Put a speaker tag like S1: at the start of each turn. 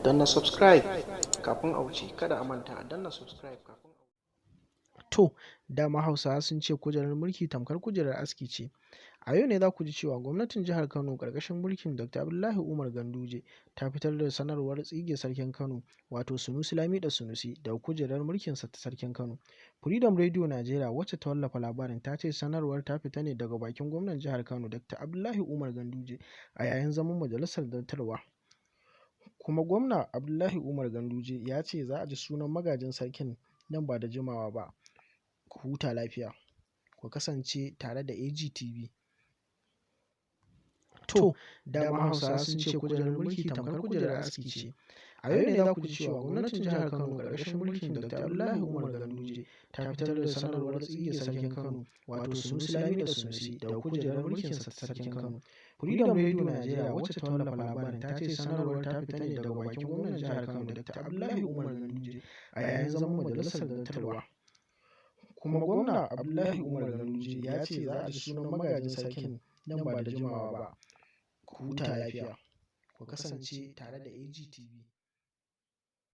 S1: danna subscribe kafin a wuce. Kada a manta a danna subscribe kafin a wuce. To, dama Hausawa sun ce kujerar mulki tamkar kujerar aski ce. A yau ne za ku ji cewa gwamnatin jihar Kano ƙarƙashin mulkin Dr. Abdullahi Umar Ganduje ta fitar da sanarwar tsige sarkin Kano wato Sunusi Lamido Sunusi da kujerar mulkinsa ta sarkin Kano. Freedom Radio Najeriya wacce ta wallafa labarin ta ce sanarwar ta fita ne daga bakin gwamnan jihar Kano Dr. Abdullahi Umar Ganduje a yayin zaman majalisar dattarwa. Kuma gwamna Abdullahi Umar Ganduje ya ce za a ji sunan magajin sarkin nan ba da jimawa ba. Ku huta lafiya. Ku kasance tare da AGTV. To, dama Hausawa sun ce kujerar mulki tamkar kujerar aski ce. A yau ne za ku ji cewa gwamnatin jihar Kano ƙarƙashin mulkin Dr. Abdullahi Umar Ganduje ta fitar da sanarwar tsige sarkin Kano wato Sunusi Lamido Sunusi da kujerar mulkinsa ta sarkin Kano. Freedom Radio Najeriya wacce ta wallafa labarin ta ce sanarwar ta fita ne daga bakin gwamnan jihar Kano Dr. Abdullahi Umar Ganduje a yayin zaman majalisar dattarwa. Kuma gwamna Abdullahi Umar Ganduje ya ce za a ji sunan magajin sarkin nan ba da jimawa ba. Ku huta lafiya. Ku kasance tare da AGTV.